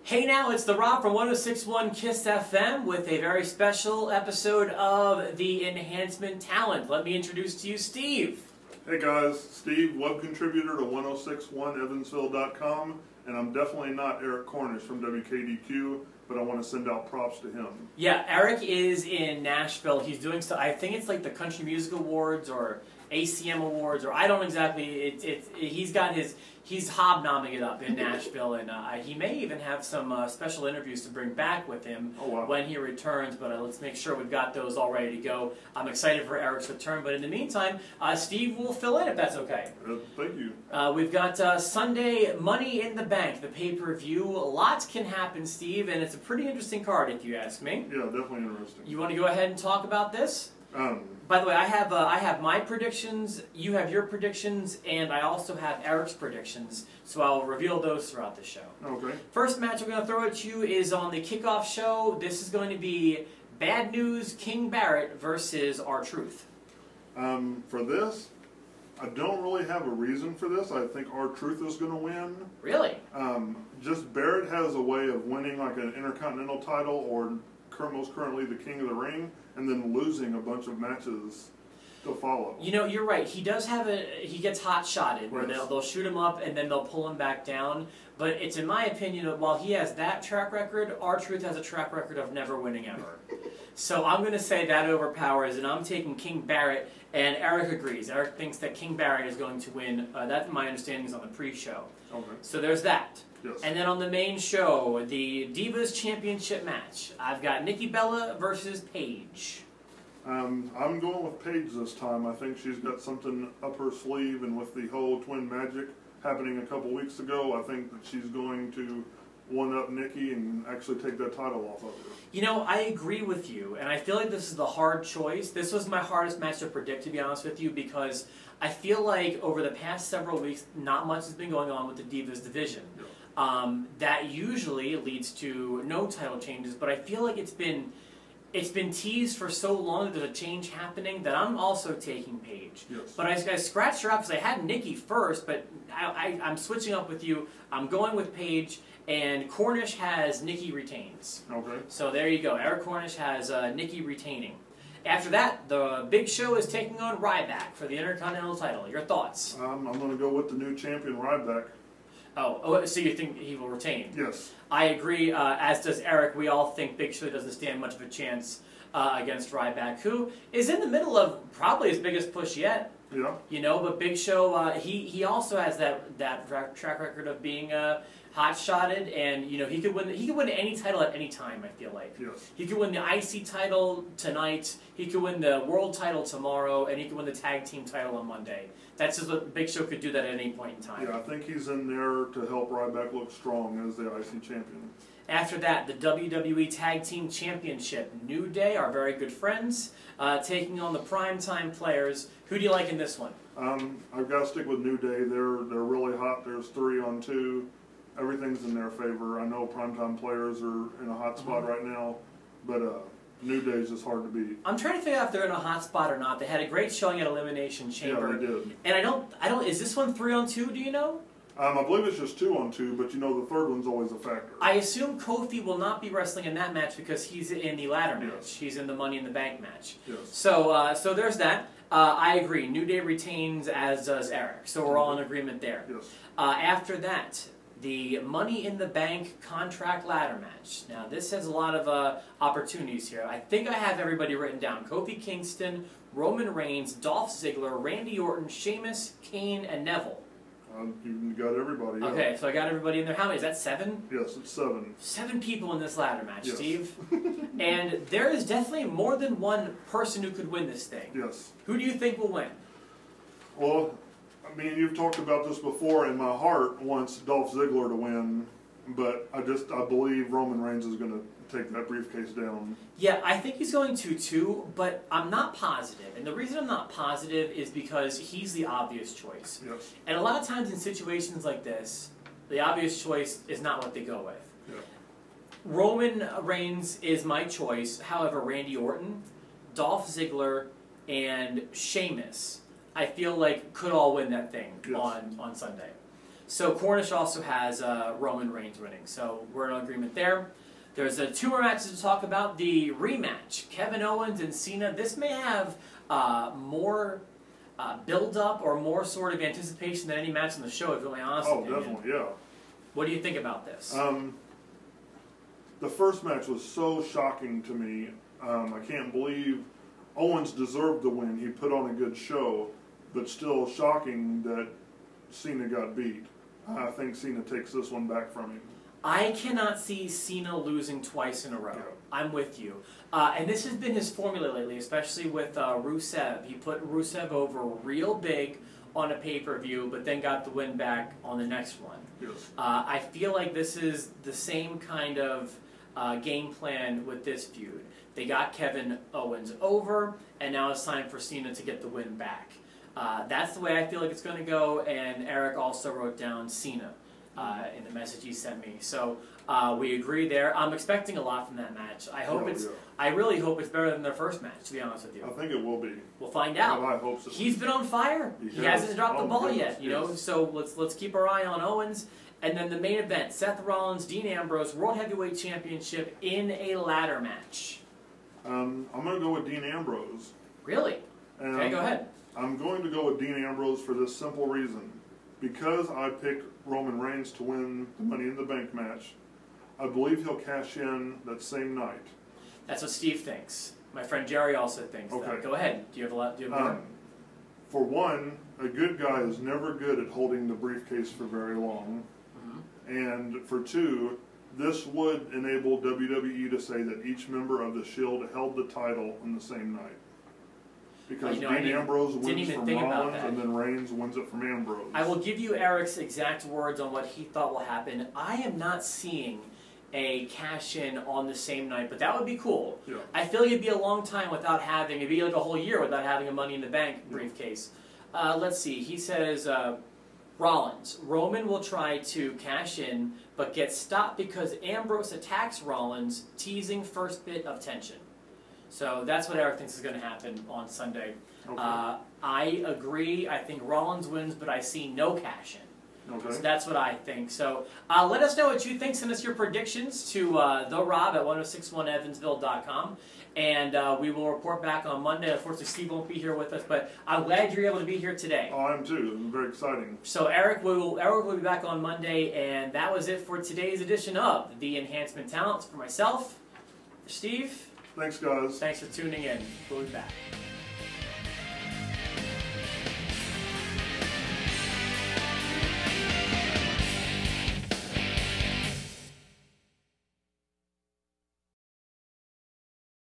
Hey now, it's the Rob from 106.1 KISS FM with a very special episode of the Enhancement Talent. Let me introduce to you Steve. Hey guys, Steve, web contributor to 1061evansville.com, and I'm definitely not Eric Cornish from WKDQ, but I want to send out props to him. Yeah, Eric is in Nashville. He's doing so. I think it's like the Country Music Awards or ACM Awards, or I don't exactly. He's hobnobbing it up in Nashville, and he may even have some special interviews to bring back with him when he returns. But let's make sure we've got those all ready to go. I'm excited for Eric's return, but in the meantime, Steve will fill in if that's okay. Thank you. We've got Sunday Money in the Bank, the pay-per-view. Lots can happen, Steve, and it's a pretty interesting card if you ask me. Yeah, definitely interesting. You want to go ahead and talk about this? By the way, I have my predictions, you have your predictions, and I also have Eric's predictions, so I'll reveal those throughout the show. Okay. First match I'm going to throw at you is on the kickoff show. This is going to be Bad News King Barrett versus R-Truth. For this, I don't really have a reason for this. I think R-Truth is going to win. Really? Just Barrett has a way of winning like an Intercontinental title or most currently the King of the Ring, and then losing a bunch of matches to follow. You know, you're right. He does have he gets hot-shotted, where they'll shoot him up and then they'll pull him back down. But it's in my opinion, while he has that track record, R-Truth has a track record of never winning ever. So I'm going to say that overpowers, and I'm taking King Barrett, and Eric agrees. Eric thinks that King Barrett is going to win. That's my understanding is on the pre-show. Okay. So there's that. Yes. And then on the main show, the Divas Championship match, I've got Nikki Bella versus Paige. I'm going with Paige this time. I think she's got something up her sleeve, and with the whole twin magic happening a couple weeks ago, I think that she's going to one-up Nikki and actually take that title off of her. You know, I agree with you, and I feel like this is the hard choice. This was my hardest match to predict, to be honest with you, because I feel like over the past several weeks, not much has been going on with the Divas division. Yeah. That usually leads to no title changes, but I feel like it's been teased for so long that there's a change happening that I'm also taking Paige. Yes. But I scratched her up because I had Nikki first, but I'm switching up with you. I'm going with Paige, and Cornish has Nikki retains. Okay. So there you go. Eric Cornish has Nikki retaining. After that, the Big Show is taking on Ryback for the Intercontinental title. Your thoughts? I'm going to go with the new champion, Ryback. Oh, so you think he will retain? Yes. I agree, as does Eric. We all think Big Show doesn't stand much of a chance against Ryback, who is in the middle of probably his biggest push yet. Yeah. You know, but Big Show, he also has that track record of being hot-shotted, and you know he could win any title at any time. I feel like. Yes. He could win the IC title tonight. He could win the World title tomorrow, and he could win the Tag Team title on Monday. That's just what Big Show could do that at any point in time. Yeah, I think he's in there to help Ryback look strong as the IC champion. After that, the WWE Tag Team Championship. New Day, our very good friends, taking on the Primetime Players. Who do you like in this one? I've got to stick with New Day. They're really hot. There's 3-on-2. Everything's in their favor. I know Primetime Players are in a hot spot right now, but New Day is just hard to beat. I'm trying to figure out if they're in a hot spot or not. They had a great showing at Elimination Chamber. Yeah, they did. And I don't. Is this one 3-on-2? Do you know? I believe it's just 2-on-2, but you know the third one's always a factor. I assume Kofi will not be wrestling in that match because he's in the ladder match. Yes. He's in the Money in the Bank match. Yes. So there's that. I agree. New Day retains, as does Eric. So we're all in agreement there. Yes. After that, the Money in the Bank contract ladder match. Now this has a lot of opportunities here. I think I have everybody written down. Kofi Kingston, Roman Reigns, Dolph Ziggler, Randy Orton, Sheamus, Kane, and Neville. You got everybody. Yeah. Okay, so I got everybody in there. How many? Is that 7? Yes, it's 7. 7 people in this ladder match, yes. Steve. And there is definitely more than one person who could win this thing. Yes. Who do you think will win? Well, I mean, you've talked about this before. In my heart, wants Dolph Ziggler to win, but I believe Roman Reigns is going to take that briefcase down. Yeah, I think he's going to too, but I'm not positive. And the reason I'm not positive is because he's the obvious choice. Yes. And a lot of times in situations like this, the obvious choice is not what they go with. Yeah. Roman Reigns is my choice. However, Randy Orton, Dolph Ziggler, and Sheamus, I feel like could all win that thing on Sunday. So Cornish also has Roman Reigns winning. So we're in agreement there. There's two more matches to talk about. The rematch, Kevin Owens and Cena. This may have more build-up or more sort of anticipation than any match on the show, if I'm really honest with you. Oh, definitely, yeah. What do you think about this? The first match was so shocking to me. I can't believe Owens deserved the win. He put on a good show, but still shocking that Cena got beat. I think Cena takes this one back from him. I cannot see Cena losing twice in a row. Yeah. I'm with you. And this has been his formula lately, especially with Rusev. He put Rusev over real big on a pay-per-view, but then got the win back on the next one. Yes. I feel like this is the same kind of game plan with this feud. They got Kevin Owens over, and now it's time for Cena to get the win back. That's the way I feel like it's going to go, and Eric also wrote down Cena in the message he sent me. So we agree there. I'm expecting a lot from that match. I hope I really hope it's better than their first match, to be honest with you. I think it will be. We'll find out. Well, I hope so. He's been on fire. He hasn't dropped the ball yet, you know. Yes. So let's keep our eye on Owens. And then the main event, Seth Rollins, Dean Ambrose, World Heavyweight Championship in a ladder match. I'm going to go with Dean Ambrose. Really? And Okay, go ahead. I'm going to go with Dean Ambrose for this simple reason. Because I picked Roman Reigns to win the Money in the Bank match, I believe he'll cash in that same night. That's what Steve thinks. My friend Jerry also thinks that. Go ahead. Do you have a lot? Do you have more? For one, a good guy is never good at holding the briefcase for very long. And for two, this would enable WWE to say that each member of the Shield held the title on the same night. Because Dean Ambrose wins from Rollins, and then Reigns wins it from Ambrose. I will give you Eric's exact words on what he thought will happen. I am not seeing a cash-in on the same night, but that would be cool. Yeah. I feel like it'd be a long time without having, it'd be like a whole year without having a Money in the Bank briefcase. Let's see, he says, Rollins. Roman will try to cash in, but gets stopped because Ambrose attacks Rollins, teasing first bit of tension. So that's what Eric thinks is going to happen on Sunday. Okay. I agree. I think Rollins wins, but I see no cash in. Okay. So that's what I think. So let us know what you think. Send us your predictions to TheRob at 1061evansville.com. And we will report back on Monday. Unfortunately, Steve won't be here with us, but I'm glad you're able to be here today. Oh, I am too. It's very exciting. So Eric will be back on Monday, and that was it for today's edition of the Enhancement Talents. For myself, for Steve. Thanks, guys. Thanks for tuning in. We'll be back.